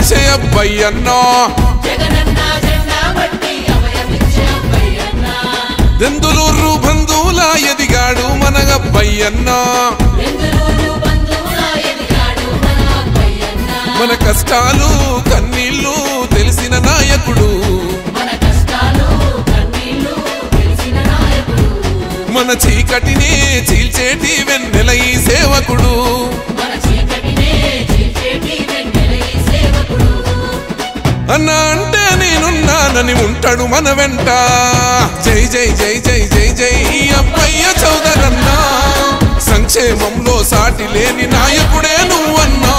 అభయమిచ్చే అబ్బయ్యన్నా దెందులూరు బంధువుల ఎదిగాడు మన అబ్బయ్యన్నా మన కష్టాలు కన్నీళ్లు తెలిసిన నాయకుడు మన చీకటినే చీల్చేటి వెన్నెల ఈ సేవకుడు అన్న అంటే నేనున్నానని ఉంటాడు మన వెంట జై జై జై జై జై జై అబ్బయ్య చౌదరన్నా సంక్షేమంలో సాటి లేని నాయకుడే నువ్వన్నా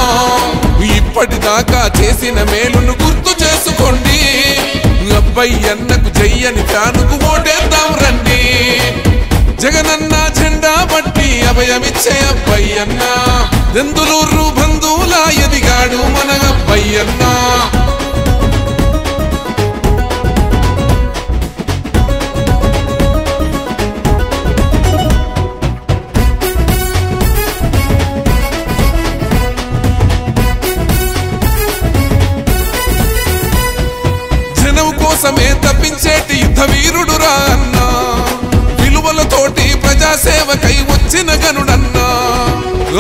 ఇప్పటిదాకా చేసిన మేలును గుర్తు చేసుకోండి అబ్బయ్యన్నకు జయ్యని ఫ్యానుకు ఓటేద్దాం రండి జగనన్న జెండా పట్టి అభయమిచ్చే అబ్బయ్యన్నా దెందులూరు బంధువుల ఎదిగాడు మన అబ్బయ్యన్నా జనం కోసమే తప్పించేటి యుద్ధ వీరుడురా అన్నా విలువలతోటి ప్రజాసేవకై వచ్చిన గనుడన్నా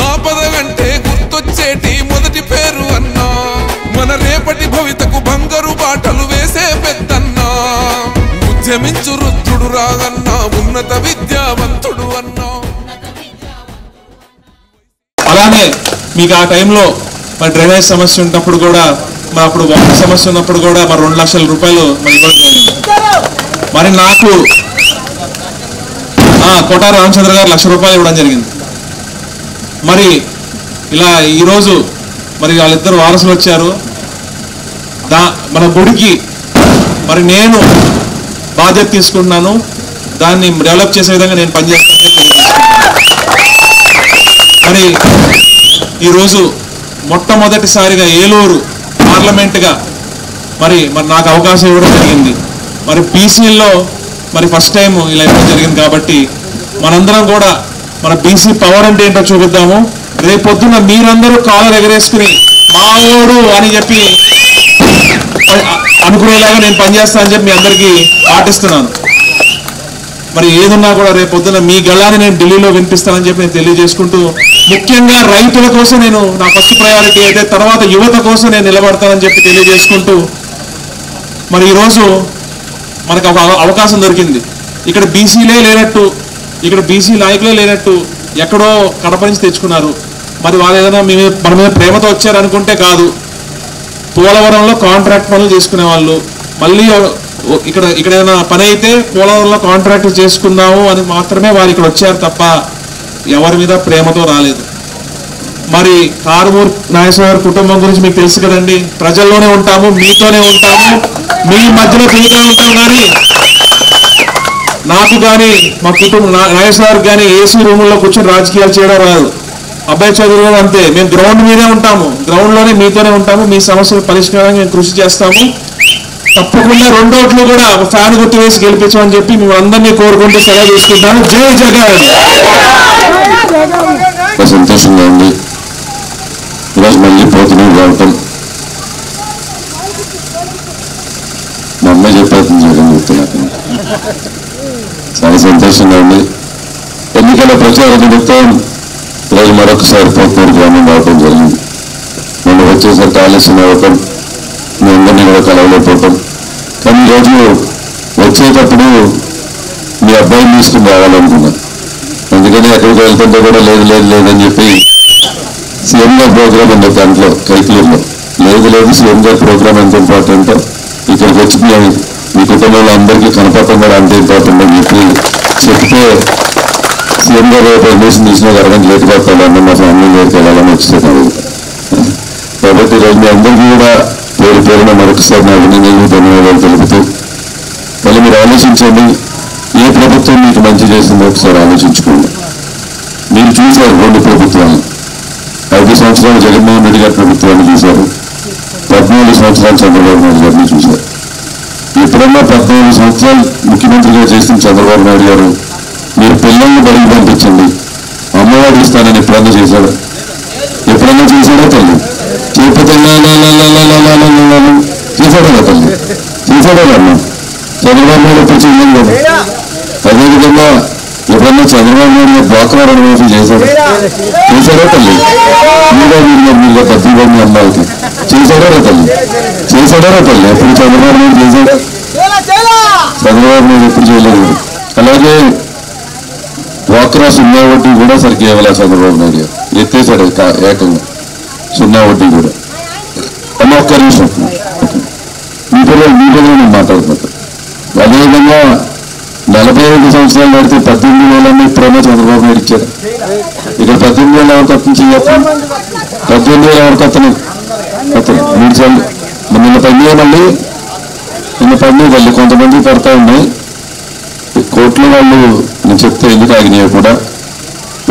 ఆపద వెంటే గుర్తొచ్చేటి మొదటి పేరు అన్నా మన రేపటి భవితకు బంగారు బాటలు వేసే పెద్దన్నా ఉద్యమించు రుద్రుడు రాగన్నా ఉన్నత విద్యావంతుడు అన్నా అలానే మీకు ఆ టైంలో మరి డ్రైనేజ్ సమస్య ఉన్నప్పుడు కూడా మరి అప్పుడు వాటర్ సమస్య ఉన్నప్పుడు కూడా మరి 2 లక్షల రూపాయలు మరి ఇవ్వడం జరిగింది. మరి నాకు కోటారి రామచంద్ర గారు 1 లక్ష రూపాయలు ఇవ్వడం జరిగింది. మరి ఇలా ఈరోజు మరి వాళ్ళిద్దరు వారసులు వచ్చారు. మన గుడికి మరి నేను బాధ్యత తీసుకుంటున్నాను, దాన్ని డెవలప్ చేసే విధంగా నేను పనిచేస్తానని మరి ఈరోజు మొట్టమొదటిసారిగా ఏలూరు పార్లమెంట్గా మరి నాకు అవకాశం ఇవ్వడం జరిగింది. మరి బీసీల్లో మరి ఫస్ట్ టైం ఇలా ఇవ్వడం జరిగింది. కాబట్టి మనందరం కూడా మన బీసీ పవర్ అంటే ఏంటో చూపిద్దాము. రేపొద్దున మీరందరూ కాలర్ ఎగరేసుకుని మావోడు అని చెప్పి అనుకునేలాగా నేను పనిచేస్తానని చెప్పి మీ అందరికీ పాటిస్తున్నాను. మరి ఏదున్నా కూడా రేపొద్దున మీ గళాన్ని నేను ఢిల్లీలో వినిపిస్తానని చెప్పి నేను తెలియజేసుకుంటూ, ముఖ్యంగా రైతుల కోసం నేను నా ఫస్ట్ ప్రయారిటీ అయితే, తర్వాత యువత కోసం నేను నిలబడతానని చెప్పి తెలియజేసుకుంటూ, మరి ఈరోజు మనకు ఒక అవకాశం దొరికింది. ఇక్కడ బీసీలే లేనట్టు, ఇక్కడ బీసీ నాయకులే లేనట్టు ఎక్కడో కడప నుంచి తెచ్చుకున్నారు. మరి వాళ్ళు ఏదైనా మన మీద ప్రేమతో వచ్చారనుకుంటే కాదు. పోలవరంలో కాంట్రాక్ట్ పనులు చేసుకునే వాళ్ళు మళ్ళీ ఇక్కడ ఏదైనా పని అయితే పోలవరంలో కాంట్రాక్ట్ చేసుకుందాము అని మాత్రమే వారు ఇక్కడ వచ్చారు తప్ప ఎవరి మీద ప్రేమతో రాలేదు. మరి కారుమూరు నాగేశ్వర కుటుంబం గురించి మీకు తెలుసు కదండి. ప్రజల్లోనే ఉంటాము, మీతోనే ఉంటాము, మీ మధ్యలో తిరుగుతూ ఉంటాం. కానీ నాకు కానీ మా కుటుంబం నాగేశ్వర్ కానీ ఏసీ రూముల్లో కూర్చొని రాజకీయాలు చేయడం రాదు. అబ్బాయి చదువు కూడా అంతే. మేము గ్రౌండ్ మీదే ఉంటాము, గ్రౌండ్లోనే మీతోనే ఉంటాము, మీ సమస్యల పరిష్కారానికి మేము కృషి చేస్తాము. తప్పకుండా 2 ఓట్లు కూడా ఫ్యాన్ గుర్తు వేసి గెలిపించమని చెప్పి మేము అందరినీ కోరుకుంటూ సెలవు తీసుకుంటాను. జై జగన్. సంతోషంగా ఉంది ఈరోజు మళ్ళీ పోతున్నాం రావటం. మా అమ్మాయి చెప్పేస్తుంది జగన్ చెప్తున్నాను. చాలా సంతోషంగా ఉంది. ఎన్నికల ప్రచార నిమిత్తం ఈరోజు మరొకసారి పోతున్నారు గ్రామం రావటం జరిగింది. మొన్న వచ్చేసరికి ఆలస్యం అవ్వటం, మీ అందరినీ కూడా కలవలేకపోవటం. కానీ ఈరోజు వచ్చేటప్పుడు మీ అబ్బాయిని తీసుకుని రావాలనుకున్నాను. అందుకని ఎక్కడికి వెళ్తుంటే కూడా లేదని చెప్పి సీఎం గారి ప్రోగ్రామ్ ఉంది దాంట్లో కైకలూరులో. లేదు సీఎం గారి ప్రోగ్రామ్ ఎంత ఇంపార్టెంటో ఇక్కడికి వచ్చి మీ కుటుంబంలో అందరికీ కనపడటం కూడా అంత ఇంపార్టెంట్ అని చెప్పి చెప్తే, సీఎం గారు పర్మిషన్ తీసుకున్న 1 అరగంట లేట్ పడతాను, మా ఫ్యామిలీ దగ్గరికి వెళ్ళాలని వచ్చేసాను. కాబట్టి ఈరోజు మీ అందరికీ కూడా పేరున మరొకసారి నా అభినందనలు ధన్యవాదాలు తెలుపుతూ, మళ్ళీ మీరు ఆలోచించండి, ఏ ప్రభుత్వం మీకు మంచి చేసిందో ఒకసారి ఆలోచించుకోండి. మీరు చూశారు 2 ప్రభుత్వాలు. 5 సంవత్సరాలు జగన్మోహన్ రెడ్డి గారి ప్రభుత్వాన్ని చూశారు, 14 సంవత్సరాలు చంద్రబాబు నాయుడు గారిని చూశారు. ఎప్పుడన్నా 14 సంవత్సరాలు ముఖ్యమంత్రిగా చేసిన చంద్రబాబు నాయుడు గారు మీరు పిల్లల్ని బడికి పంపించండి, అమ్మఒడి ఇస్తానని ఎప్పుడన్నా చేశాడు? ఎప్పుడన్నా చేశాడో తల్లి చేయకపోతే చేశాడు కదా తల్లి, చేశాడే కన్నా చంద్రబాబు నాయుడు ఎప్పుడు చేయలేదు కదా. అదేవిధంగా ఎప్పుడన్నా చంద్రబాబు నాయుడు డ్వాక్రా రుణమాఫీ చేశాడు, చేశాడా తల్లి? మీరు డబ్బులు పడిన అమ్మాయికి చేశాడా తల్లి, చేశాడా తల్లి? ఎప్పుడు చంద్రబాబు నాయుడు చేశాడు? చంద్రబాబు నాయుడు ఎప్పుడు చేయలేదు. అలాగే డ్వాక్రా సున్నా వడ్డీ కూడా సరిగ్గా ఇవ్వాల చంద్రబాబు నాయుడు ఎత్తేసాడు ఏకంగా సున్నా వడ్డీ కూడా. అమ్మ ఒక్క నిమిషం మీతో నేను మాట్లాడుతున్నాను. అదేవిధంగా 45 సంవత్సరాలు నడితే 18,000 ఇప్పుడైనా చంద్రబాబు నాయుడు ఇచ్చాడు. ఇక్కడ 18,000 ఎవరికి అత్తించి 18,000 ఎవరికి అతను మీరు చాలు నిన్న పడినాయి, మళ్ళీ నిన్న పడినాయి తల్లి కొంతమంది పడతా ఉన్నాయి కోర్టులో వాళ్ళు. నేను చెప్తే ఎందుకు ఆగినాయి కూడా.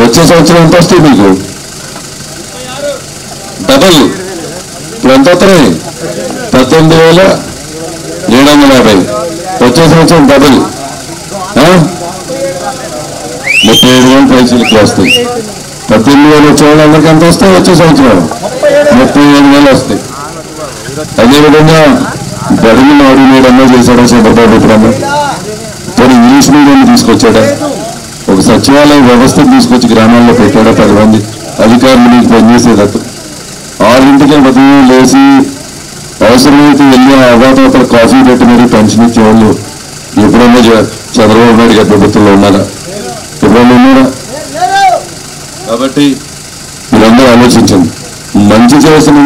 వచ్చే సంవత్సరం ఎంత వస్తాయి మీకు? డబల్. ఇప్పుడు ఎంత వస్తున్నాయి? 18,750. వచ్చే సంవత్సరం డబల్ 37,000 పైసలకి వస్తాయి. 18,000 వచ్చే వాళ్ళందరికీ ఎంత వస్తాయి? వచ్చే సంవత్సరం 37,000 వస్తాయి. అదేవిధంగా బడుగు నాడు మీడన్నా చేశాడా చంద్రబాబు? ఎప్పుడన్నా ఇప్పుడు ఇంగ్లీష్ మీడియం తీసుకొచ్చాడా? ఒక సచివాలయ వ్యవస్థ తీసుకొచ్చి గ్రామాల్లో పెట్టాడా? 10 మంది అధికారులు మీకు పనిచేసేటట్టు 6ంటికే ఉదయం లేచి అవసరమైతే వెళ్ళి అవ్వాతోతల కాఫీ పెట్టి మరీ పెన్షన్ ఇచ్చేవాళ్ళు ఎప్పుడన్నా చంద్రబాబు నాయుడు గారి ప్రభుత్వంలో ఉన్నారా? ఎప్పుడన్నా ఉన్నారా? కాబట్టి మీరందరూ ఆలోచించండి. మంచి చేసిన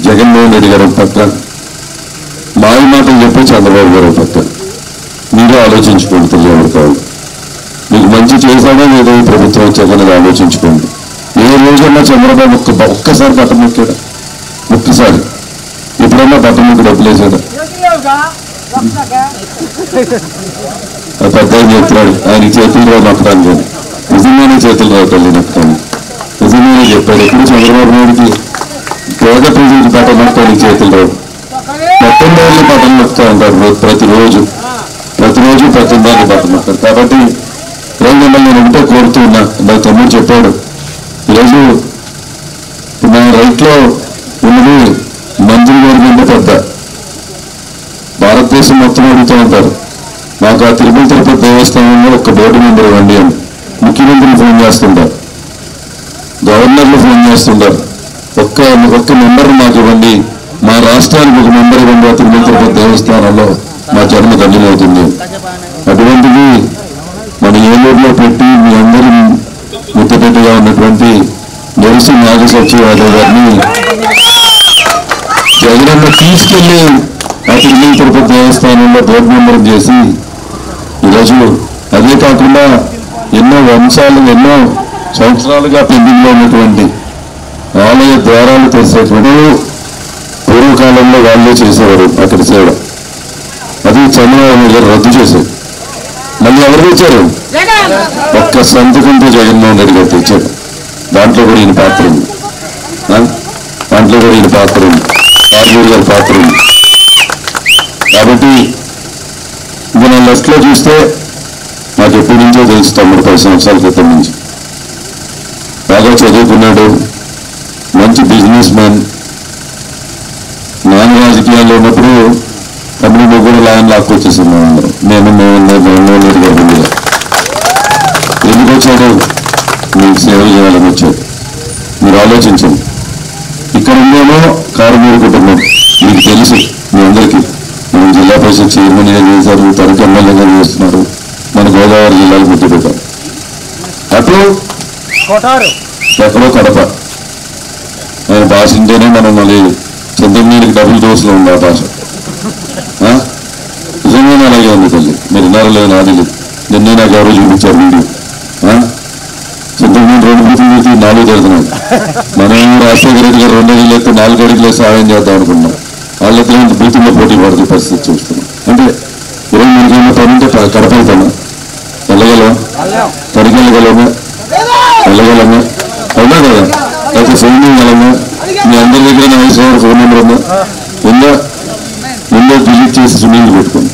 జగన్మోహన్ రెడ్డి గారు పక్క, మాయ మాటలు చెప్పి చంద్రబాబు గారు పక్క. మీరే ఆలోచించుకోండి. తెలియదు కాదు మీకు మంచి చేశాడో లేదో ఈ ప్రభుత్వం వచ్చాకనేది ఆలోచించుకోండి. ఏ రోజన్నా చంద్రబాబు ఒక్కసారి బట్ట మొక్కాడా? ఒక్కసారి ఎప్పుడన్నా బట్ట మొక్కి డబ్బులు వేసాడా? పెద్ద చెప్తున్నాడు ఆయన చేతులు రావు నక్కడానికి. నిజంగానే చేతులు రావు తల్లి నక్కడానికి. నిజంగానే చెప్పాడు. ఎప్పుడు చంద్రబాబు నాయుడికి పేద ప్రజలకు బట్ట నక్కడానికి చేతులు రావు. 19 బట్టలు నొక్కుతా ఉంటారు ప్రతిరోజు 19 బట్టలు నొక్కారు. కాబట్టి ఈరోజు మిమ్మల్ని నేను ఒకటే కోరుతూ ఉన్నా. నా తమ్ముడు చెప్పాడు ఈరోజు నా రైట్లో ఉన్నది మంత్రి గారి కంటే పెద్ద భారతదేశం మొత్తం అడుగుతూ ఉంటారు. మాకు ఆ తిరుమల తిరుపతి దేవస్థానంలో ఒక్క బోర్డు మెంబర్ ఇవ్వండి అని ముఖ్యమంత్రులు ఫోన్ చేస్తుంటారు, గవర్నర్లు ఫోన్ చేస్తుంటారు. ఒక్క మెంబర్ మాకు ఇవ్వండి, మా రాష్ట్రానికి ఒక మెంబర్ ఇవ్వండి ఆ తిరుమల తిరుపతి దేవస్థానంలో మా జన్మ ధన్యమవుతుంది. అటువంటిది మన ఏలూరులో పెట్టి మీ అందరి ముద్దపెట్టుగా ఉన్నటువంటి నెరిసి నాగసత్యవాద గారిని జగనన్న తీసుకెళ్లి ఆ తిరుమల తిరుపతి దేవస్థానంలో బోర్డు మెంబర్ చేసి ఈరోజు అదే కాకుండా ఎన్నో ఎన్నో సంవత్సరాలుగా పెండింగ్ లో ఉన్నటువంటి ఆలయ ద్వారాలు తెరిచేటువంటి పూర్వకాలంలో వాళ్ళే చేసేవారు అక్కడ సేవ. అది చంద్రబాబు గారు రద్దు చేశారు. మళ్ళీ ఎవరు తెచ్చారు? ఒక్క సంతకంతో జగన్మోహన్ రెడ్డి గారు తెచ్చారు. దాంట్లో కూడా ఈయన పాత్ర ఉంది. ఆర్మూర్ గారి పాత్ర ఉంది. కాబట్టి ఇంకా నా లెఫ్ట్ లో చూస్తే నాకు ఎప్పటి నుంచో తెలుసు తమ్ముడు 10 సంవత్సరాల క్రితం నుంచి. బాగా చదువుకున్నాడు, మంచి బిజినెస్ మ్యాన్. నాన్న రాజకీయాల్లో ఉన్నప్పుడు తమ్ముడు ముగ్గురు లాయన్ లాక్కొచ్చేసింది అందరూ. నేను జగన్మోహన్ రెడ్డి గారి మీద ఎందుకు వచ్చాడు? మీకు సేవలు చేయాలని వచ్చాడు. మీరు ఆలోచించండి. ఇక్కడ ఉందేమో కారుమూరు కుటుంబం మీకు తెలుసు. మీ అందరికీ మనం జిల్లా పరిషత్ చైర్మన్గా చేశారు, తరగతి ఎమ్మెల్యేగా చేస్తున్నారు. మన గోదావరి జిల్లాలో ముద్దు పెట్టారు. అటు ఎక్కడో కడప. ఆయన భాష ఉంటేనే మనం మళ్ళీ చంద్రమీడికి డబుల్ డోస్లో ఉంది ఆ భాష. నిజంగానే అలాగే ఉంది తల్లి. మీరు విన్నారో లేదు నాది లేదు. నిన్నే నాకు ఎవరో చూపించారు వీడియో. చంద్రమీడి 2 బూతులు పెట్టి 4 తిడుతున్నాడు. మనం రాజశేఖర రెడ్డి గారు 2 అడుగులు ఎత్తే 4 అడుగులే సహాయం చేద్దాం అనుకున్నాం. వాళ్ళతో బూతుల్లో పోటీ పడుతూ పరిస్థితి చూస్తున్నాం. అంటే 23 పని ఉంటే కడప అవుతామా? వెళ్ళగలమా? పరిగెళ్ళగలమా? వెళ్ళగలమా? అవునా కదా? లేకపోతే ఫోన్ చేయగలమా? మీ అందరి దగ్గర నాగేశ్వర ఫోన్ నెంబర్ ఉందా? ముందే డిలీట్ చేసి సునీల్ పెట్టుకోండి.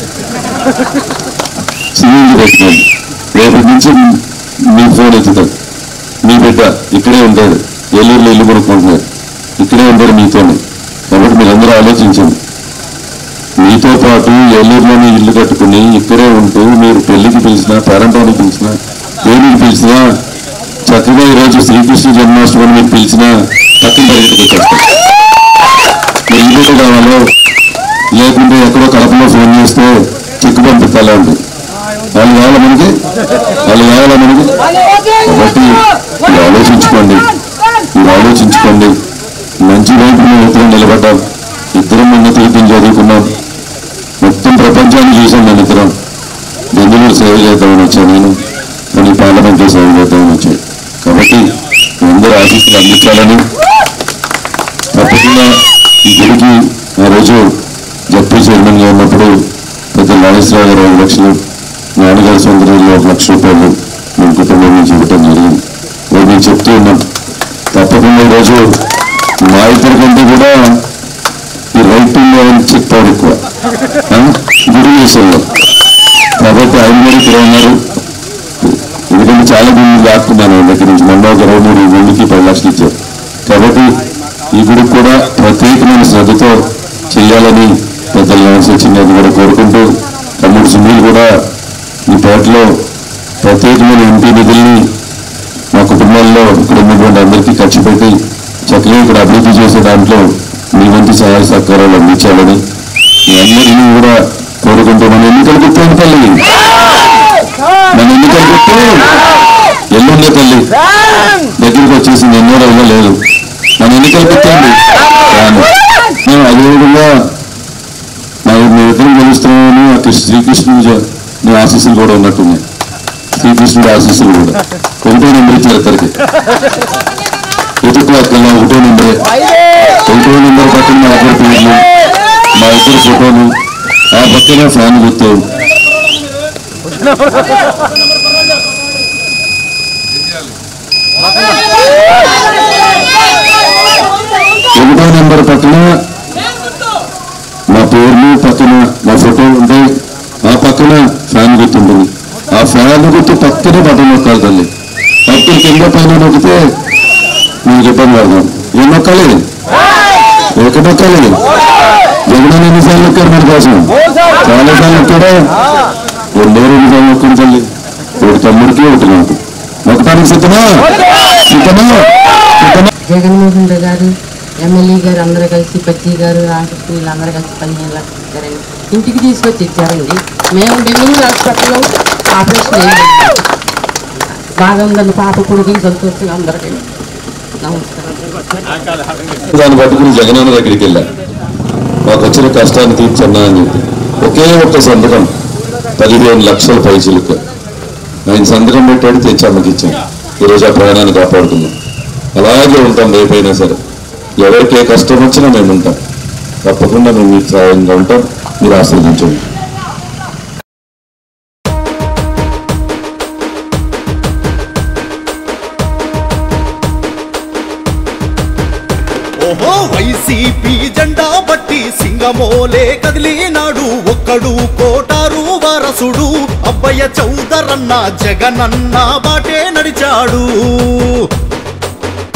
రేపటి నుంచి మీ ఫోన్ ఎత్తుతాడు. మీ బిడ్డ ఇక్కడే ఉంటాడు, ఏలూరులో ఇల్లు కొనుక్కుంటున్నాడు. ఇక్కడే ఉంటారు మీతోనే. కాబట్టి మీరందరూ ఆలోచించండి. మీతో పాటు ఏలూరులోనే ఇల్లు కట్టుకుని ఇక్కడే ఉంటూ మీరు పెళ్లికి పిలిచినా, పేరంటానికి పిలిచినా, దేనికి పిలిచినా చక్కగా ఈరోజు శ్రీకృష్ణ జన్మాష్టమి మీరు పిలిచినా పక్కన పరిగెత్తుకు వచ్చేస్తారు. మీరు ఇంకోటి కావాలో లేకుంటే ఎక్కడో కడపలో ఫోన్ చేస్తే చెక్కు పంపిస్తాలా ఉంది. వాళ్ళు కావాలా మనకి? కాబట్టి మీరు ఆలోచించుకోండి. మంచి వైపు మేము ఇద్దరం నిలబడ్డాం. ఇద్దరం ఉన్నత విద్యను చదువుకున్నాం. మొత్తం ప్రపంచాన్ని చూసాం. నేను ఇద్దరం బెంగళూరు సేవ చేద్దామని వచ్చాను. నేను కానీ పార్లమెంట్లో సేవ చేద్దామని వచ్చాను. కాబట్టి అందరూ ఆశీస్సులు అందించాలని తప్పకుండా ఈ గుడికి ఆ రోజు జడ్పీ చైర్మన్గా ఉన్నప్పుడు పెద్ద నాగేశ్వరరావు గారు 5 లక్షలు, నాన్నగారి సొంతలో 1 లక్ష రూపాయలు మేము కుటుంబం నుంచి ఇవ్వటం జరిగింది. మేము చెప్తూ ఉన్నాం. తప్పకుండా ఈరోజు మా ఇద్దరి కంటే కూడా ఈ రైట్ అని చెప్తారు ఎక్కువ గుడి విషయంలో. కాబట్టి ఆయన కూడా ఇక్కడ ఉన్నారు. ఎందుకంటే చాలా గుళ్ళు దాక్కున్నాను ఆయన దగ్గర నుంచి. మొన్న ఒక 23 గుళ్ళకి 10 లక్షలు ఇచ్చారు. కాబట్టి ఈ గుడికి కూడా ప్రత్యేకమైన శ్రద్ధతో చేయాలని పెద్దలు ఆశ వచ్చింది. అది కూడా కోరుకుంటూ తమ్ముడు సునీల్ కూడా ఈ పేటలో ప్రత్యేకమైన ఎంపీ నిధుల్ని మా కుటుంబాల్లో ఇక్కడ ఉన్నటువంటి అందరికీ ఖర్చు పెట్టి చక్కగా ఇక్కడ అభివృద్ధి చేసే దాంట్లో మీ వంతు సహాయ సహకారాలు అందించాలని మీ అందరినీ కూడా కోరుకుంటూ మన ఎన్నికలు గుర్తు తల్లి, మన ఎన్నికలు గుర్తు ఎల్లుండే తల్లి దగ్గరికి వచ్చేసింది. ఎన్నో రోజులు లేదు. మన ఎన్నికలు గుర్తండి. మేము అదేవిధంగా మేమిద్దరం గెలుస్తున్నామని అక్కడ శ్రీకృష్ణుడు ఆశీస్సులు కూడా ఉన్నట్టున్నాయి. శ్రీకృష్ణుడి ఆశీస్సులు కూడా 1 నెంబర్ ఇచ్చారు ఇద్దరికి. ఎటుకల్లా 1 నెంబరే. 1 నెంబర్ పక్కన మా ఇద్దరు పేర్లు, మా ఇద్దరు ఫోటోలు, ఆ పక్కన ఫ్యాన్ గుర్తు. 1 నెంబర్ పక్కన మా పేర్లు, పక్కన మా ఫోటో ఉంటే ఆ పక్కన ఫ్యాన్ గుర్తుంటుంది. ఆ ఫ్యాన్ గుర్తు పక్కనే బటన్ నొక్కాలి తల్లి. పక్కన కింద పైన నొక్కితే మీకు ఇబ్బంది పడదాం. ఏం నొక్కాలి? ఎక్కడ నొక్కాలి? జగన్ ఎన్నిసార్లు నొక్కారు మన కోసం? చాలాసార్లు నొక్కాడా? 2 సార్లు నొక్కడం తల్లి. 1 తమ్ముడికి 1 నాకు. నొక్కడానికి సిద్ధమా? జగన్మోహన్ రెడ్డి గారు, ఎమ్మెల్యే గారు అందరూ కలిసి, పచ్చి గారు, ఆశిస్తూ వీళ్ళందరూ కలిసి 15 లక్షలు ఇచ్చారండి. ఇంటికి తీసుకొచ్చి ఇచ్చారండి. మేము బెంగళూరు హాస్పిటల్లో ఆపరేషన్ అయ్యింది. బాగా ఉందండి. పాప కొడుకుని సంతోషంగా అందరికీ నమస్కారం. దాన్ని పట్టుకుని జగనన్న దగ్గరికి వెళ్ళా. మాకు వచ్చిన కష్టాన్ని తీర్చన్నా అని చెప్పి ఒకే ఒక్క సంతకం 15 లక్షల పైసలకు ఆయన సంతకం పెట్టాడు. తెచ్చి అమ్మకి ఇచ్చాం. ఈరోజు ఆ ప్రాణాన్ని కాపాడుతున్నాం. అలాగే ఉంటాం. రేపైనా సరే ఎవరికి ఏ కష్టం వచ్చినా మేము ఉంటాం. తప్పకుండా మేము మీకు సహాయంగా ఉంటాం. మీరు ఆశీర్వదించండి. ఓహో వైసీపీ జెండా బట్టి సింగమోలే కదిలినాడు ఒక్కడు కోటారు వారసుడు అబ్బయ్య చౌదరన్న జగనన్న బాటే నడిచాడు.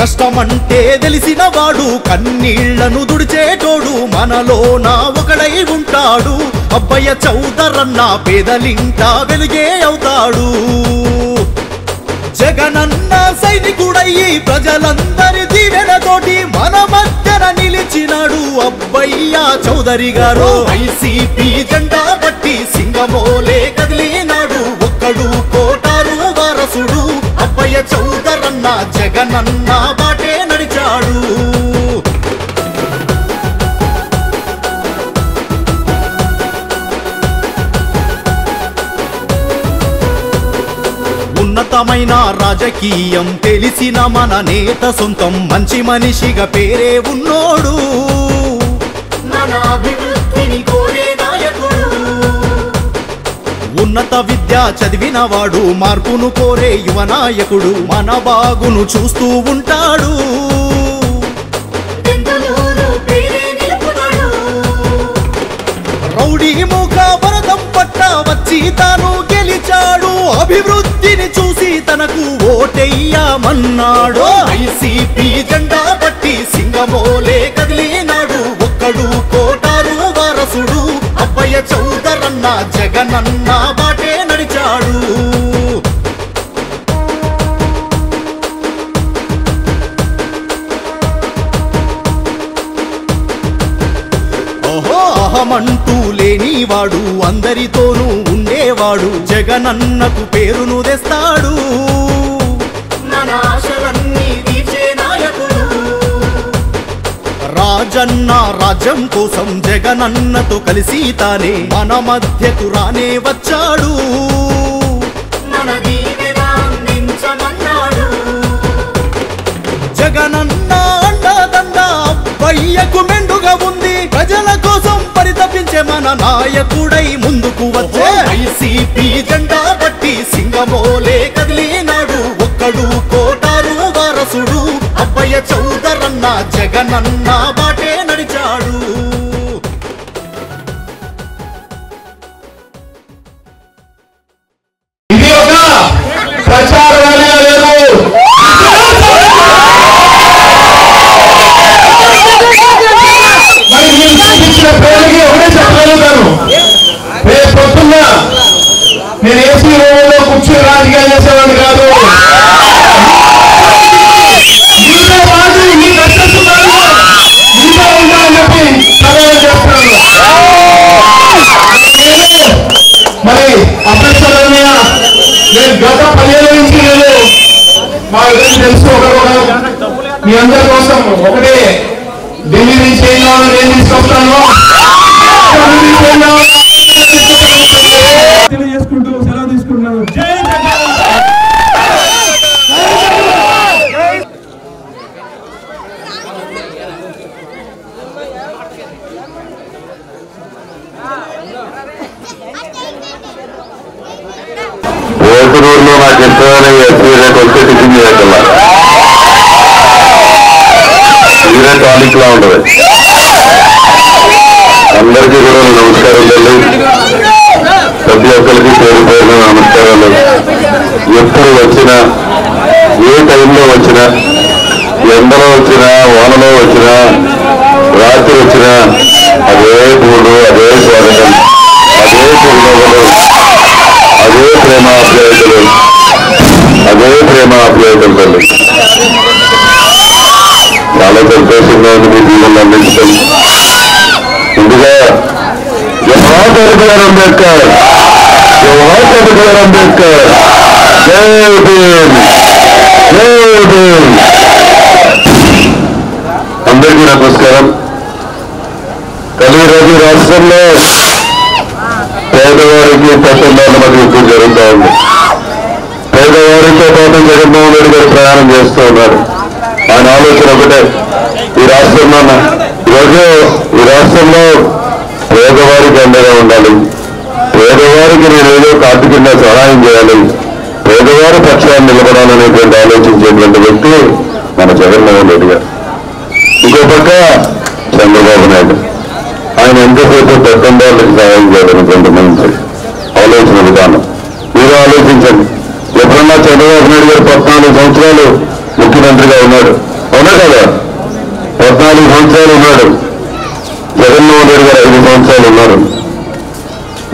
కష్టమంటే తెలిసిన వాడు కన్నీళ్లను దుడిచేటోడు మనలోన ఒకడై ఉంటాడు. అబ్బయ్య చౌదరన్న పేదలింట వెలుగే అవుతాడు. జగనన్న సైనికుడయ్యి ప్రజలందరి దీవెనతోటి మన మధ్యన నిలిచినాడు అబ్బయ్య చౌదరి గారు. వైసీపీ జెండా బట్టి సింగమోలే కదిలినాడు ఒక్కడు కోటారు వారసుడు అబ్బయ్య చౌదరన్న జగనన్న బాటే నడిచాడు. ఉన్నతమైన రాజకీయం తెలిసిన మన నేత సొంతం మంచి మనిషిగా పేరే ఉన్నోడు మన అభివృద్ధిని కోరే నాయకుడు. ఉన్నత విద్య చదివిన వాడు మార్పును కోరే యువ నాయకుడు మన బాగును చూస్తూ ఉంటాడు. రౌడీ మూక వరదం పట్ట వచ్చి తాను గెలిచాడు. అభివృద్ధిని చూసి తనకు ఓటెయ్యమన్నాడు. వైసీపీ జెండా పట్టి సింగమోలే కదిలినాడు. ఒక్కడు కోటారు వారసుడు అబ్బయ్య చౌదరన్న జగనన్న బాటే నడిచాడు. అహమంటూ లేనివాడు అందరితోనూ ఉండేవాడు. జగనన్నకు పేరును తెస్తాడు. మన ఆశలన్నీ తీర్చే నాయకుడు. రాజన్న రాజ్యం కోసం జగనన్నతో కలిసి తానే మన మధ్యకు రానే వచ్చాడు. మన దీవెన అందించమన్నాడు. జగనన్న అండదండ అబ్బయ్యకు మెండుగా ఉంది. ప్రజల కోసం పరితపించే మన నాయకుడై ముందుకు వచ్చే. వైసీపీ జెండా పట్టి సింగమోలే కదిలినాడు. ఒక్కడు కోటారు వారసుడు అబ్బయ్య చౌదరన్న జగనన్న బాటే నడిచాడు. ఇది ఒక ప్రచార ర్యాలీగా లేదు. మరి మీరు చూపించిన పేరుకి ఒకటే చెప్పగలుగుతాను. రేపు పొద్దున్న నేను ఏసీ రూమ్లో కూర్చుని రాజకీయాలు చేసేవాడిని కాదు. మీతో పాటు మీ కష్టసుఖాలు మీతో ఉంటానని చెప్పి ప్రమాణం చేస్తున్నాను. మరి అభ్యర్థులన్నయ్య నేను గత 10 ఏళ్ళ నుంచి నేను మా ఇద్దరు తెలుసు. ఒకరు మీ అందరి కోసం ఒకటే ఢిల్లీ నుంచి ఏం కావాలో నేను తీసుకొస్తాను. తెలియజేసుకుంటూ సెలవు తీసుకుంటున్నాను. జై ఓటునూరులో నాకు ఇష్టమైన ఎస్సీ రేట్ వస్తే టిఫిన్ చేయగల ఇదే టానిక్ లా ఉండదు. అందరికీ కూడా నమస్కారం తల్లి. ప్రతి ఒక్కరికి పేరు పేరున నమస్కారాలు. ఎప్పుడు వచ్చినా ఏ టైంలో వచ్చినా ఎండలో వచ్చినా వానలో వచ్చినా రాత్రి వచ్చినా అదే పూలు అదే స్వాగతం అదే పువ్వులు అదే ప్రేమ ఆప్యాయతలు తల్లి. చాలా సంతోషంగా ఉంది మీ జీవనం అందించడం. ముందుగా జవహర్ బిఆర్ అంబేద్కర్ జై భీమ్ జై భీమ్. అందరికీ నమస్కారం. ఈరోజు రాష్ట్రంలో పేదవారికి పట్టణాల మధ్య యుద్ధం జరుగుతూ ఉంది. పేదవారితో పాటు జగన్మోహన్ రెడ్డి గారు ప్రయాణం చేస్తూ ఉన్నారు. ఆయన ఆలోచన ఒకటే, ఈ రాష్ట్రంలో పేదవారికి అండగా ఉండాలి, పేదవారికి నేనేదో ఆర్థికంగా సహాయం చేయాలి, పేదవారి పక్షాన్ని నిలబడాలనేటువంటి ఆలోచించేటువంటి వ్యక్తి మన జగన్మోహన్ రెడ్డి గారు. ఇంకో పక్క చంద్రబాబు నాయుడు, ఆయన ఎంతసేపు పెద్దందాళ్ళకి సహాయం చేయాలనేటువంటి మంచి ఆలోచన విధానం. మీరు ఆలోచించండి, ఎప్పుడన్నా చంద్రబాబు నాయుడు గారు 14 సంవత్సరాలు ముఖ్యమంత్రిగా ఉన్నాడు, అవునా కదా? 14 సంవత్సరాలు ఉన్నాడు. జగన్మోహన్ రెడ్డి గారు 5 సంవత్సరాలు ఉన్నారు.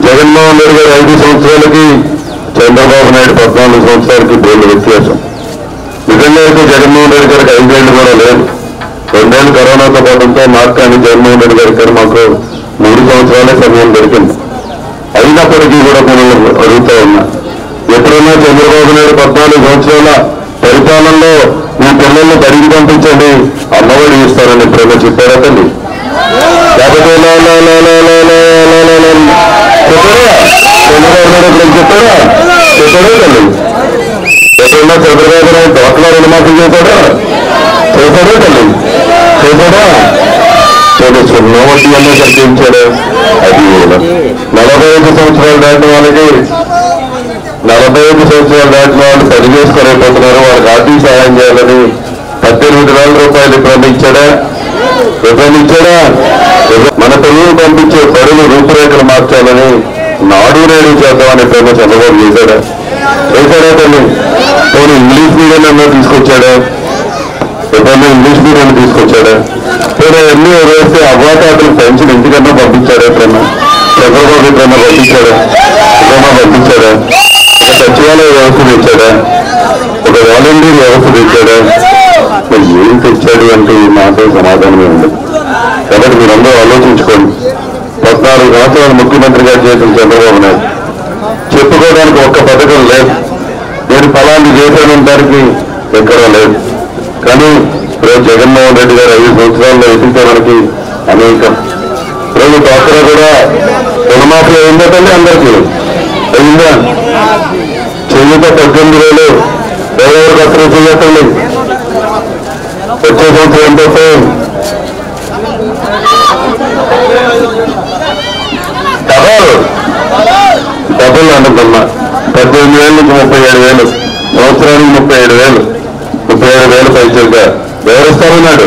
జగన్మోహన్ రెడ్డి గారు 5 సంవత్సరాలకి చంద్రబాబు నాయుడు 14 సంవత్సరాలకి బోల్డ్ వ్యత్యాసం. నిజంగా అయితే జగన్మోహన్ రెడ్డి గారికి 5 ఏళ్ళు కూడా లేదు. 2 ఏళ్ళు కరోనాతో పాటుతో నాకు కానీ జగన్మోహన్ రెడ్డి గారికి మాకు 3 సంవత్సరాలే సమయం దొరికింది. అయినప్పటికీ కూడా మనం అడుగుతూ ఉన్నా, ఎప్పుడైనా చంద్రబాబు నాయుడు 14 సంవత్సరాల పరిపాలనలో మీ పిల్లల్ని బడికి పంపించండి, అమ్మఒడి ఇస్తారని ఎప్పుడైనా చెప్పారా తల్లి? లేకపోతే చంద్రబాబు నాయుడు ఎప్పుడు చెప్పారా తల్లి? ఎప్పుడైనా చంద్రబాబు నాయుడు తోటలో రుణమాఫీ చేశాడా? చేశాడా తల్లి? చేశాడా? సున్నా వడ్డీ అన్నీ కల్పించాడు. అది 45 సంవత్సరాలు దాటిన వాళ్ళకి 45 సంవత్సరాలు దాటిన వాళ్ళు పని చేసుకోలేకపోతున్నారు. వాళ్ళకి ఆర్థిక సహాయం చేయాలని 18,000 రూపాయలు ఎప్పుడైనా ఇచ్చాడా? మన పిల్లలు పంపించే బడులు రూపురేఖలు మార్చాలని నాడు నేడు చేద్దామని ఎప్పుడైనా చంద్రబాబు చేశాడా? తల్లి? పోనీ ఇంగ్లీష్ మీడియం తీసుకొచ్చాడా, ఎప్పుడన్నా ఇంగ్లీష్ మీడియం తీసుకొచ్చాడా, పోనీ అన్నీ వేస్తే అవ్వాతాతలు పెన్షన్ ఇంటికన్నా పంపించాడా, ఎప్పుడన్నా చంద్రబాబు ఎప్పుడన్నా పంపించాడా, ఎప్పుడన్నా పంపించాడా, ఒక సచివాలయ వ్యవస్థ తెచ్చాడా, ఒక వాలంటీర్ వ్యవస్థ తెచ్చాడా, మరి ఏం తెచ్చాడు అంటే ఈ మాట సమాధానమే ఉంది. కాబట్టి మీరందరూ ఆలోచించుకోండి. 14 సంవత్సరాలు ముఖ్యమంత్రిగా చేసిన చంద్రబాబు నాయుడు చెప్పుకోవడానికి ఒక్క పథకం లేదు. నేను ఫలాన్ని చేశానంటానికి ఎక్కడా లేదు. కానీ ఈరోజు జగన్మోహన్ రెడ్డి గారు 5 సంవత్సరాల్లో ఎదుర్కోవడానికి అనేకం. ఈరోజు డాక్టర్ కూడా రుణమాఫీ అయిందంటే అందరికీ అయిందా? చేయుత 18,000 ఎవరెవరికి అసలు చేయటండి. వచ్చే సంవత్సరం ఎంత వస్తాయి? డబ్బులు అంటున్నా 18,000 నుంచి 37,000, సంవత్సరానికి 37,000, 37,000 పైసలుగా ఎవరిస్తామన్నాడు?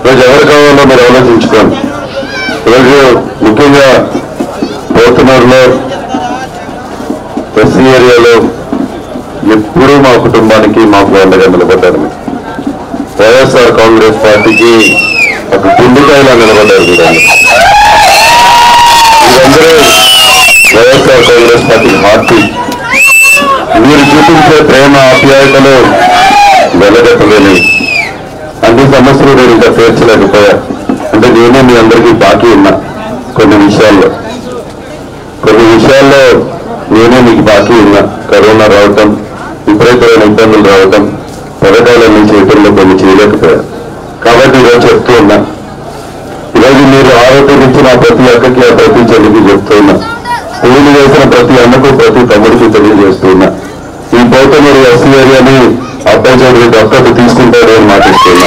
ఈరోజు ఎవరు కావాలో మీరు ఆలోచించుకోండి. ఈరోజు ముఖ్యంగా పోతున్నూరులో ఎస్సీ ఏరియాలో ఎప్పుడూ మా కుటుంబానికి మాకు అండగా నిలబడ్డారు. వైఎస్ఆర్ కాంగ్రెస్ పార్టీకి ఒక గుండెకాయలా నిలబడ్డారు. మీరందరూ వైఎస్ఆర్ కాంగ్రెస్ పార్టీ పార్టీ మీరు చూపించే ప్రేమ ఆప్యాయతలు వెలగట్టలేని అన్ని సమస్యలు నేను ఇంకా తీర్చలేకపోయా. అంటే నేనే మీ అందరికీ బాకీ ఉన్నా. కొన్ని విషయాల్లో నేనే మీకు బాకీ ఉన్నా. కరోనా రావటం, విపరీతమైన ఇబ్బందులు రావటం, పథకాలన్నీ చేయటంలో కొన్ని చేయలేకపోయా. కాబట్టి ఈరోజు చెప్తూ ఉన్నా. ఈరోజు మీరు ఆరోగ్యించిన ప్రతి అక్కకి ప్రతి చెల్లికి చెప్తూ ఉన్నా. పూలు వేసిన ప్రతి అన్నకు ప్రతి తమ్ముడికి తెలియజేస్తున్నా. ఈ పోతమూరు ఎస్సీ ఏరియాని అబ్బాయి చౌదరి దక్కకు తీసుకుంటాడు అని మాటిస్తున్నా.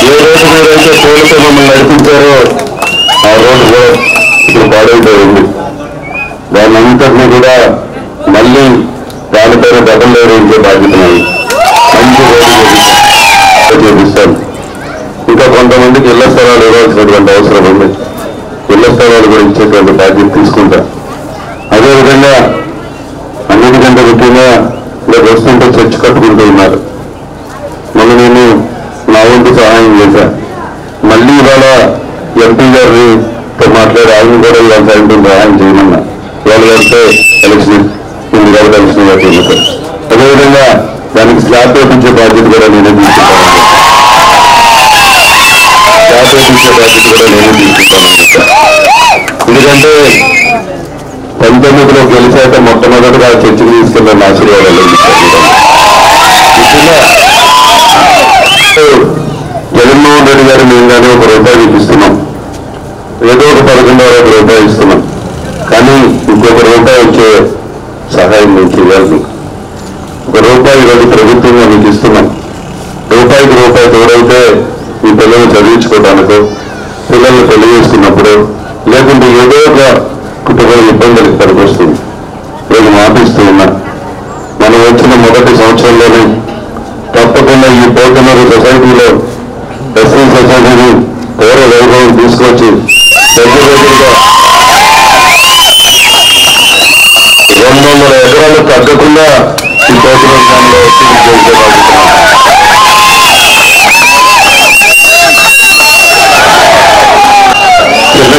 ఏ రోజు మీరైతే పూలతో మమ్మల్ని నడిపించారో ఆ రోజు కూడా ఇప్పుడు పాడైపోయింది. దాని అంతటినీ కూడా మళ్ళీ దానిపైన డబుల్ లేరించే బాధ్యత మంచి రోజు చేపిస్తాను. ఇంకా కొంతమందికి ఇళ్ల స్థలాలు ఇవ్వాల్సినటువంటి అవసరం ఉంది. ఇళ్ల స్థలాలు కూడా ఇచ్చేటువంటి బాధ్యత తీసుకుంటా. అదేవిధంగా అన్నిటికంటే ముఖ్యంగా ఇలా వస్తుంటే చర్చ కట్టుకుంటూ ఉన్నారు. మొన్న నేను నా వంతు సహాయం చేశా. మళ్ళీ ఇవాళ ఎంపీ గారితో మాట్లాడి ఆయన కూడా ఇవాళ సాయంత్రం సహాయం చేయమన్నా. ఇవాళ వెళ్తే ఎలక్షన్ ఎలక్షన్ గారు. అదేవిధంగా దానికి స్లాబ్ వేయించే బాధ్యత కూడా నేనే తీసుకుంటాను. ఎందుకంటే 19లో గెలిచాక మొట్టమొదటిగా చర్చకు తీసుకెళ్ళిన ఆశీర్వాదాలు జగన్మోహన్ రెడ్డి గారు మేము కానీ ₹1 ఇస్తున్నాం. ఏదో ఒక 11వ రూపాయి ఇస్తున్నాం. కానీ ₹1 వచ్చే సహాయం మేము చేయాలి. ₹1 ఈరోజు ప్రభుత్వంగా మీకు ఇస్తున్నాం. రూపాయికి తోడైతే మీ పిల్లలు చదివించుకోవడానికో, పిల్లల్ని పెళ్లి చేసుకున్నప్పుడు, లేకుంటే ఏదో ఒక కుటుంబ ఇబ్బందులకు పనికొస్తుంది. నేను మాటిస్తూ ఉన్నా. మనం వచ్చిన మొదటి సంవత్సరంలోనే తప్పకుండా ఈ పోతమూరు సొసైటీలో ఎస్సీ సొసైటీని పౌర వైభవం తీసుకొచ్చి దగ్గరగా 200 ఎకరాలు తగ్గకుండా ఈ పోతమూరు గ్రామంలో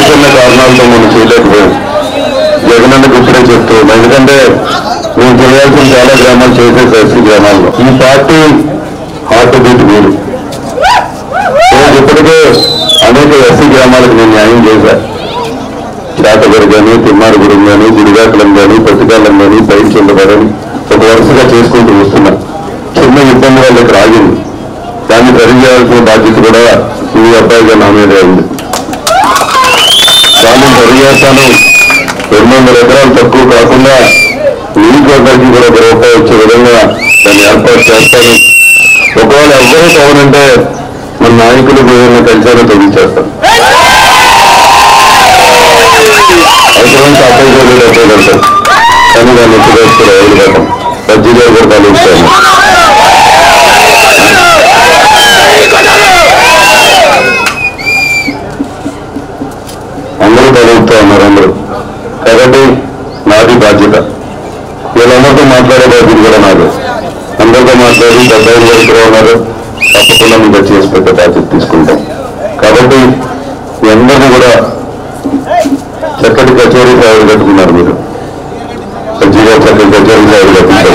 చిన్న కారణాలతో మనం చేయలేకపోయాం. జగనన్నకు ఇప్పుడే చెప్తూ ఉన్నాం. ఎందుకంటే మేము చేయాల్సిన చాలా గ్రామాలు చేసేసి ఎస్సీ గ్రామాల్లో ఈ పార్టీ హార్ట్ బీట్ మీరు ఇప్పటికే అనేక ఎస్సీ గ్రామాలకు నేను న్యాయం చేశాను. చాటగర్ కానీ, తిమ్మారగూడెం కానీ, గుడిగాకలం కానీ, పత్తికాలం కానీ, పైకి చెందబడని ఒక వరుసగా చేసుకుంటూ వస్తున్నా. చిన్న ఇబ్బంది వాళ్ళకి రాగింది. దాన్ని సరిచేయాల్సిన బాధ్యత కూడా ఈ అబ్బాయిగా నా మీదే ఉంది. దాన్ని సరిచేస్తాను. 200 ఎకరాలు తక్కువ కాకుండా మీకు అందరికీ కూడా ₹1 వచ్చే విధంగా దాన్ని ఏర్పాటు చేస్తాను. ఒకవేళ ఎవ్వరూ కావాలంటే మన నాయకులు ఏదైనా కలిసారో తొలగించేస్తాను. అవసరమైతే అబ్బాయి చోటు కడతారు. కానీ దాన్ని ఎత్తుకొస్తారు. ఎవరు కట్టం బజ్జీలో కూడా తొలగిస్తాను. ఉన్నారు అందరూ. కాబట్టి నాది బాధ్యత, వీళ్ళందరితో మాట్లాడే బాధ్యత కూడా నాది. అందరితో మాట్లాడి పెద్దవాళ్ళు వరకు ఉన్నారు, తప్పకుండా మీకు చేసి పెట్టే బాధ్యత తీసుకుంటాం. కాబట్టి మీ అందరినీ కూడా చక్కటి కచేరీ సేవలు కట్టుకున్నారు. మీరు సజ్జీగా చక్కటి కచేరీ సేవలు కట్టుకుంటారు.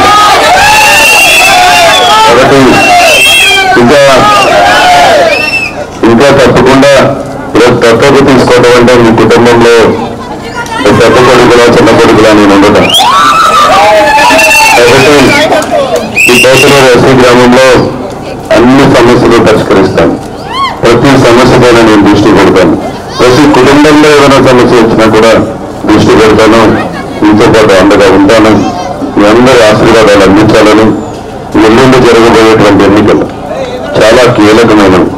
కాబట్టి ఇంకా తప్పకుండా దత్తత తీసుకోవడం అంటే మీ కుటుంబంలో పెద్ద కొడుకులా చిన్న కొడుకులా నేను ఉండటం. కాబట్టి ఈ కోసలూరు ఎస్సీ గ్రామంలో అన్ని సమస్యలు పరిష్కరిస్తాను. ప్రతి సమస్య పైన నేను దృష్టి పెడతాను. ప్రతి కుటుంబంలో ఏదైనా సమస్య వచ్చినా కూడా దృష్టి పెడతాను. మీతో పాటు అండగా ఉంటాను. మీ అందరి ఆశీర్వాదాలు అందించాలని. ఎల్లుండి జరగబోయేటువంటి ఎన్నికలు చాలా కీలకమైనవి.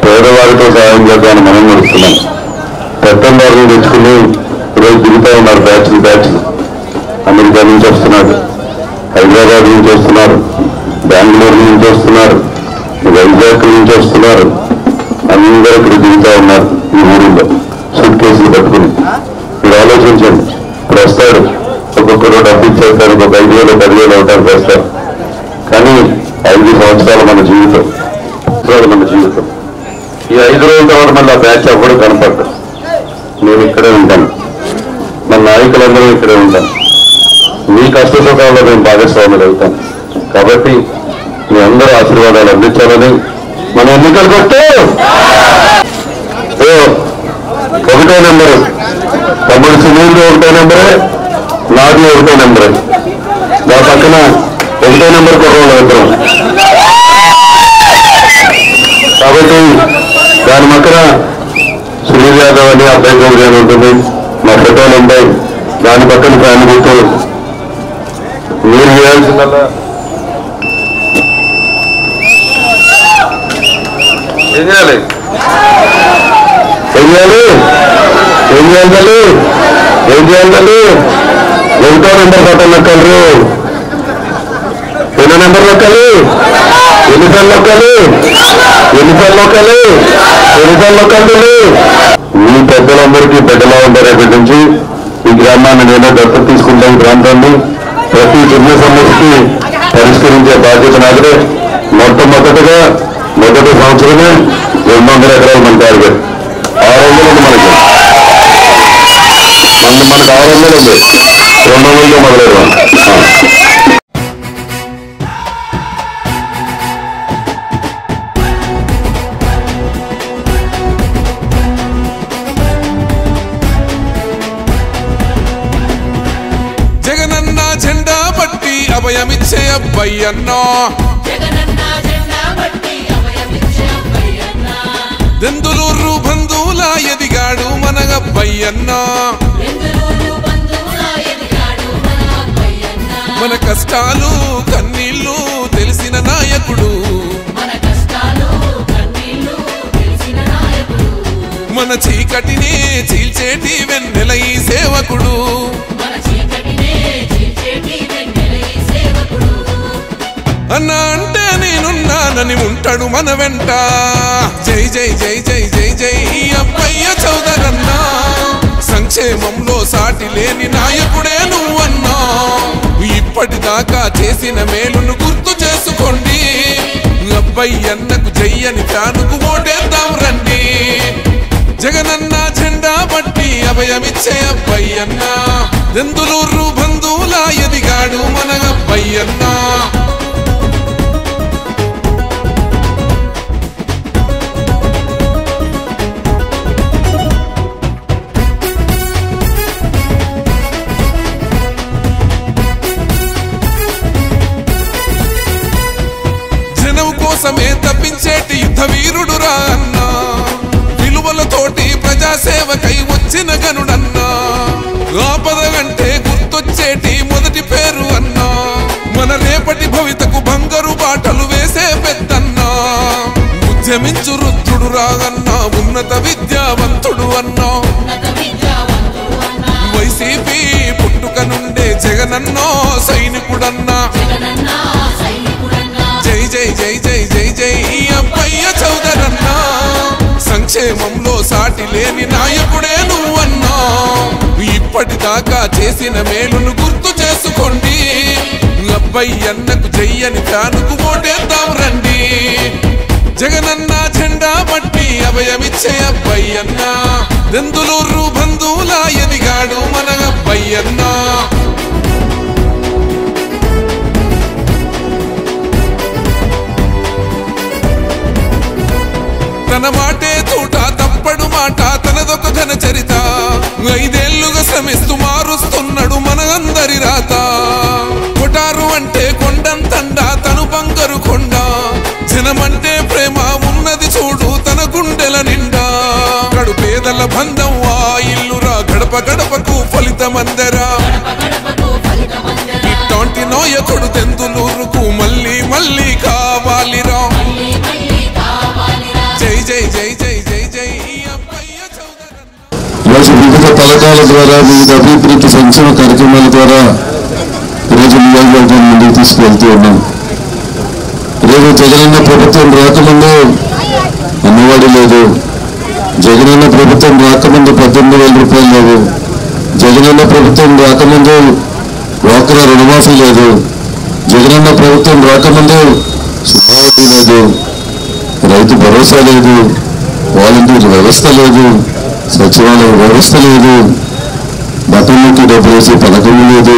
పేదవారితో సహాయం చేద్దామని మనం నడుస్తున్నాం. పెత్తందారులు తెచ్చుకుని ఈరోజు దిగుతా ఉన్నారు బ్యాచ్లు. అమెరికా నుంచి వస్తున్నారు, హైదరాబాద్ నుంచి వస్తున్నారు, బెంగళూరు నుంచి వస్తున్నారు, వైజాగ్ నుంచి వస్తున్నారు. అందరూ ఇక్కడ దిగుతా ఉన్నారు ఈ ఊరిలో సూట్ కేసులు పట్టుకుని. మీరు ఆలోచించండి, ఇప్పుడు వస్తాడు, ఒక్కొక్కరు డబ్బు ఇచ్చేస్తారు, ఒక 5,000 10,000 అవటానికి వేస్తారు. కానీ 5 సంవత్సరాలు మన జీవితం. ఈ 5 రోజుల తర్వాత మళ్ళీ ఆ బ్యాచ్ అవ్వడం కనపడదు. నేను ఇక్కడే ఉంటాను, మన నాయకులందరూ ఇక్కడే ఉంటాను. మీ కష్ట సుఖాల్లో నేను భాగస్వాములు అవుతాను. కాబట్టి మీ అందరూ ఆశీర్వాదాలు అందించాలని మన ఎన్నికలు కొట్టు. 1వ నెంబరు తమ్ముడు సునీల్ 1వ నెంబరే, నాది 1వ నెంబరే. నా పక్కన 1వ నెంబర్ కొరవలు ఇద్దరం. కాబట్టి దాని పక్కన సునీల్ యాదవ్ అని అబ్బాయి గౌరీ అని ఉంటుంది. మా ఫోటోలు ఉంటాయి. దాని పక్కన ఫ్యాన్ గుర్తు. మీరు చేయాల్సిందల్లా ఏం చేయాలి? 1వ నెంబర్ పక్కన నొక్కలు, 2వ నెంబర్ నొక్కలు, ఎన్నిసార్లు నొక్కలు. మీ పెద్దలందరికీ పెద్దలా ఉంటారు. రేపటి నుంచి ఈ గ్రామాన్ని నేనే దత్తత తీసుకుంటాను. ఈ ప్రాంతాన్ని ప్రతి చిన్న సమస్యకి పరిష్కరించే బాధ్యత నాదే. మొట్టమొదటిగా మొదటి సంవత్సరమే 200 ఎకరాలు మన టార్గెట్. 600 ఉంది మనకి 600 ఉంది. 200తో మొదలెడదాం. జగనన్న జెండా పట్టి అభయమిచ్చే అబ్బయ్యన్నా, దెందులూరు బంధువుల ఎదిగాడు మన అబ్బయ్యన్నా. మన కష్టాలు కన్నీళ్లు తెలిసిన నాయకుడు, మన చీకటినే చీల్చేటి వెన్నెల ఈ సేవకుడు. అన్నా అంటే నేనున్నానని ఉంటాడు మన వెంట. జై జై జై జై జై జై అబ్బయ్య చౌదరన్నా. సంక్షేమంలో సాటి లేని నాయకుడే నువ్వన్నా. ఇప్పటిదాకా చేసిన మేలును గుర్తు చేసుకోండి. అబ్బయ్యన్నకు జయ్యని ఫ్యానుకు ఓటేద్దాం రండి. జగనన్న జెండా పట్టి అభయమిచ్చే అబ్బయ్యన్నా, దెందులూరు బంధువుల ఎదిగాడు మన అబ్బయ్యన్నా. కోసమే తప్పించేటి యుద్ధ వీరుడు రా అన్నా. విలువలతోటి ప్రజాసేవకై వచ్చిన గనుడన్నా. ఆపద అంటే గుర్తొచ్చేటి మొదటి పేరు అన్నా. మన రేపటి భవితకు బంగారు బాటలు వేసే పెద్దన్నా. ఉద్యమించు రుద్రుడు రాగన్నా, ఉన్నత విద్యావంతుడు అన్నా. వైసీపీ పుట్టుక నుండే జగనన్నో సైనికుడన్నా. జై జై జై జై జై జై అబ్బయ్య చౌదరన్నా. సంక్షేమంలో సాటి లేని నాయకుడే నువ్వన్నా. ఇప్పటిదాకా చేసిన మేలును గుర్తు చేసుకోండి. అబ్బయ్యన్నకు చెయ్యని ఫ్యానుకు ఓటేద్దాం రండి. జగనన్న జెండా బట్టి అభయమిచ్చే అబ్బయ్యన్న, దెందులూరు బంధువులా ఎదిగాడు మన అబ్బయ్యన్న. తన మాటే తూట తప్పడు మాట, తనదొక ఘన చరిత. 5 ఏళ్లుగా శ్రమిస్తూ మారుస్తున్నాడు మన అందరి రాత. కొటారు అంటే కొండంతండ, తను బంగారు కొండ. జనమంటే ప్రేమ ఉన్నది చూడు తన గుండెల నిండా. కడుపేదల బంధం ఆ ఇల్లురా, గడప గడపకు ఫలితమందరా. ఇట్లాంటి నాయకుడు దెందులూరుకు మళ్ళీ మళ్ళీ కావాలిరా. జై జై జై జై జై జై అబ్బయ్య చౌదరన్న. ఈరోజు వివిధ పథకాల ద్వారా, వివిధ అభివృద్ధి సంక్షేమ కార్యక్రమాల ద్వారా ఈరోజు నియోజకవర్గాన్ని ముందుకు తీసుకువెళ్తూ ఉన్నాం. ఈరోజు జగనన్న ప్రభుత్వం రాకముందు అమ్మఒడి లేదు, జగనన్న ప్రభుత్వం రాకముందు 18,000 రూపాయలు లేవు, జగనన్న ప్రభుత్వం రాకముందు డ్వాక్రా రుణమాఫీ లేదు, జగనన్న ప్రభుత్వం రాకముందు సుమావతి లేదు, రైతు భరోసా లేదు, వాలంటీర్ వ్యవస్థ లేదు, సచివాలయ వ్యవస్థ లేదు, బటన్లకి డబ్బులు వేసే పథకం లేదు,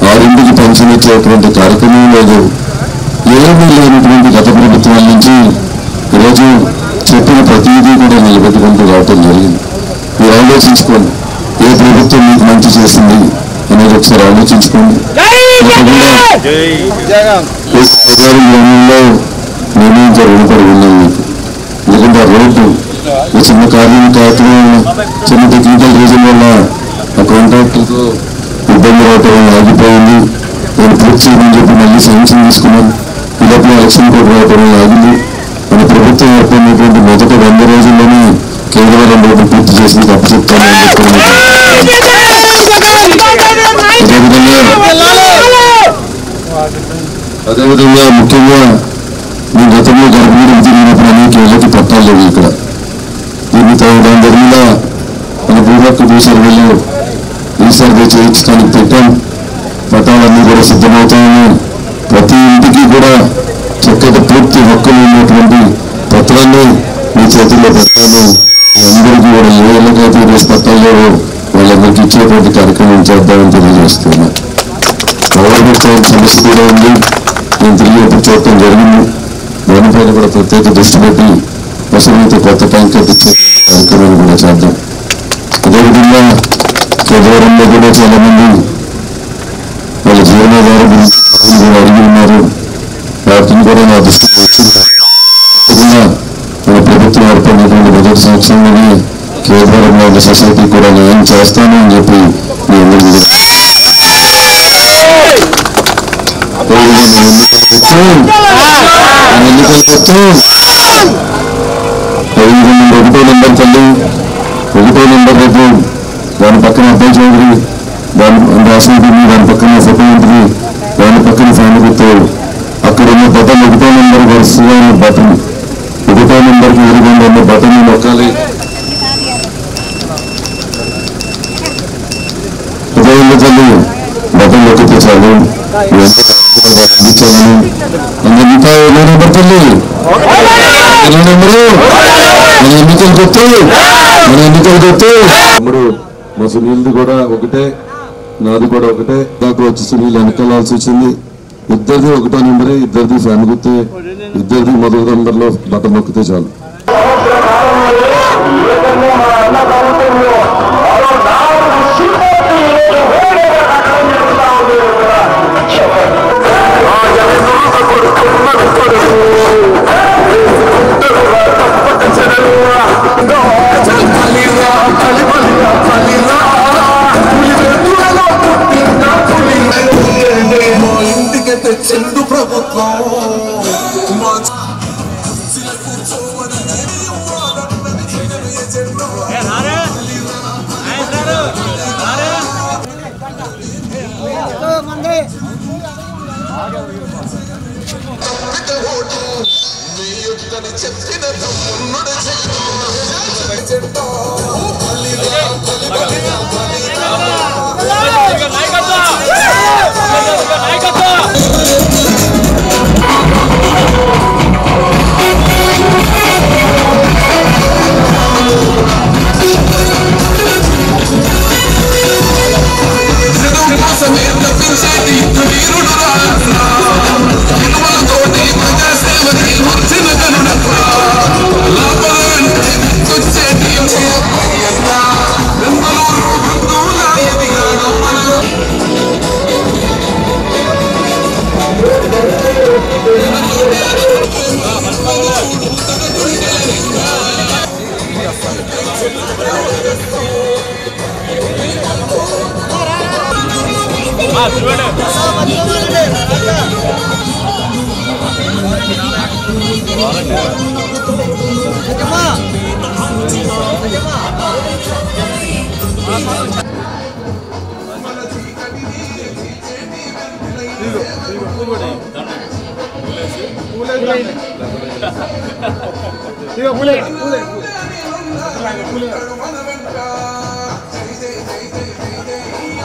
6ంటికి పెన్షన్ ఇచ్చేటువంటి కార్యక్రమం లేదు. ఏమీ లేనటువంటి గత ప్రభుత్వాల నుంచి ఈరోజు చెప్పిన ప్రతిదీ కూడా నిలబెట్టుకుంటూ రావటం జరిగింది. మీరు ఆలోచించుకోండి, ఏ ప్రభుత్వం మీకు మంచి చేసింది అనేది ఒకసారి ఆలోచించుకోండి. గ్రామంలో నేను ఇంకా రుణపడి ఉన్నాను మీకు. ఎందుకంటే ఆ రోడ్డు ఈ చిన్న కార్యక్రమం చిన్న టెక్నికల్ రీజన్ వల్ల ఆ కాంట్రాక్టర్తో ఇబ్బంది రావటం ఆగిపోయింది. నేను పూర్తి చేయమని చెప్పి మళ్ళీ శాంక్షన్ తీసుకున్నాను. ఇలాంటి ఎలక్షన్ కోడ్ రావటం ఆగింది. మన ప్రభుత్వం ఏర్పడినటువంటి మొదటి 100 రోజుల్లోనే కేవలం రోడ్డు పూర్తి చేసి తప్పు చెప్తానని చెప్పి అదేవిధంగా ముఖ్యంగా మీ గతంలో గర్భిణీలు తిరిగినప్పుడు అనేక ఇళ్ళకి పట్టాలు లేవు ఇక్కడ. దీన్ని దాని దగ్గర మన భూహక్కు భూసర్వేలో రీసర్వే చేయించడానికి పెట్టాం. పట్టాలన్నీ కూడా సిద్ధమవుతాయని, ప్రతి ఇంటికి కూడా చక్కటి పూర్తి హక్కులు ఉన్నటువంటి పత్రాన్ని మీ చేతుల్లో పెట్టాలి. అందరికీ కూడా ఏ ఇళ్ళకైతే ఈరోజు పట్టాలు లేవో వాళ్ళందరికీ ఇచ్చేటువంటి కార్యక్రమం చేద్దామని తెలియజేస్తున్నా. ప్రభుత్వం సమస్య కూడా ఉంది, నేను తిరిగి ఎప్పుడు చూడటం జరిగింది. దానిపైన కూడా ప్రత్యేక దృష్టి పెట్టి అవసరమైతే కొత్త ట్యాంకర్ ఇచ్చే కార్యక్రమాన్ని కూడా చేద్దాం. అదేవిధంగా కేంద్రంలో కూడా చాలా మంది వాళ్ళ జీవనాధారం గురించి అడిగి ఉన్నారు. వాటిని కూడా నా దృష్టికి వచ్చింది. తప్పకుండా మన ప్రభుత్వం ఏర్పడినటువంటి మొదటి సంవత్సరంలోనే కేంద్రంలో ఉన్న సొసైటీ కూడా న్యాయం చేస్తాను అని చెప్పి మీ అందరికీ ఒకటో నెంబర్ తల్లి, ఒకటో నెంబర్ రేపు దాని పక్కన అబ్బాయి చౌదరి, దాని రాష్ట్రపతి, దాని పక్కన ముఖ్యమంత్రి, దాని పక్కన ఫ్యామిలీ గుర్తు. అక్కడ ఉన్న బటన్ ఒకటో నెంబర్ వరుసగా ఉన్న బటన్, ఒకటో నెంబర్కి ఎదురుగా ఉన్న బటన్ నొక్కాలి. ఉదయం తల్లి బటన్ నొక్కితే చాలు. అందించాలని ఇంకా ఎన్నో నెంబర్ తల్లి, ఎన్నో నెంబరు మన ఎన్నికలు కొత్త, మన ఎన్నికలు కొత్త. తమ్ముడు మా సునీల్ది కూడా ఒకటే, నాది కూడా ఒకటే. నాకు వచ్చి సునీల్ వెనకాల్సి వచ్చింది. ఇద్దరిది ఒకటో నెంబరే, ఇద్దరిది ఫ్యాన్ గుర్తే, ఇద్దరిది మొదటి నెంబర్లో బటన్ నొక్కితే చాలు. చెండు ప్రభుత్వం చెప్పిన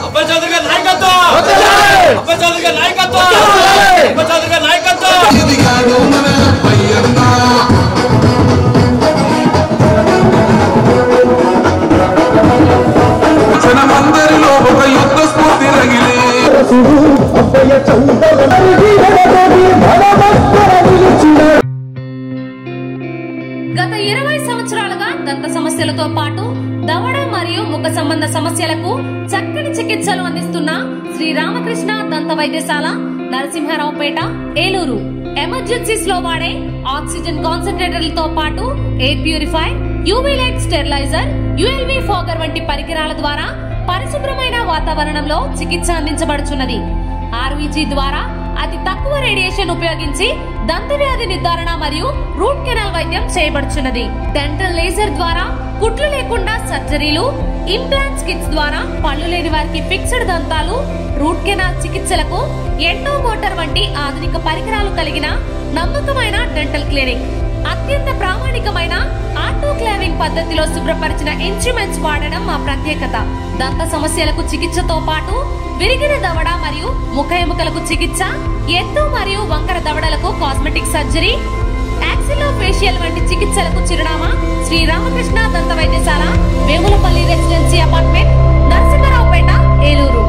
అబ్బాయి చౌదరి గారి నాయకత్వం, అబ్బాయి చౌదరి గారి నాయకత్వం, అబ్బాయి చౌదరి గారి నాయకత్వం. జనమందరిలో ఒక యుద్ధ స్ఫూర్తి రగిలే గత 20 సంవత్సరాలుగా దంత సమస్యలతో పాటు దవడ మరియు ముఖ సంబంధ సమస్యలకు చక్కని చికిత్సలు అందిస్తున్న శ్రీ రామకృష్ణ దంత వైద్యశాల, నరసింహారావుపేట, ఏలూరు. ఎమర్జెన్సీస్ లో వాడే ఆక్సిజన్ కాన్సంట్రేటర్లతో పాటు air purify, UV light steriliser, ULV fogger వంటి పరికరాల ద్వారా పరిశుభ్రమైన వాతావరణంలో చికిత్స అందించబడుచున్నది. ఆర్వీజీ ద్వారా అతి తక్కువ రేడియేషన్ ఉపయోగించి దంత వ్యాధి నిర్ధారణ మరియు రూట్ కెనాల్ వైద్యం చేయబడుచున్నది. డెంటల్ లేజర్ ద్వారా కుట్లు లేకుండా సర్జరీలు, ఇంప్లాంట్స్ కిట్స్ ద్వారా పళ్ళు లేని వారికి ఫిక్స్డ్ దంతాలు, రూట్ కెనాల్ చికిత్సలకు ఎండో మోటార్ వంటి ఆధునిక పరికరాలు కలిగిన నమ్మకమైన డెంటల్ క్లినిక్. అత్యంత ప్రామాణికమైన ఆటోక్లావింగ్ పద్ధతిలో శుభ్రపరిచిన ఇన్స్ట్రుమెంట్స్ వాడడం మా ప్రత్యేకత. దంత సమస్యలకు చికిత్సతో పాటు విరిగిన దవడ మరియు ముఖ ఎముకలకు చికిత్స, ఎత్తు మరియు వంకర దవడలకు కాస్మెటిక్ సర్జరీ, యాక్సిలోఫేషియల్ వంటి చికిత్సలకు చిరునామా శ్రీ రామకృష్ణ దంత వైద్యశాల, వేములపల్లి రెసిడెన్సీ అపార్ట్మెంట్, నరసింహారావుపేట, ఏలూరు.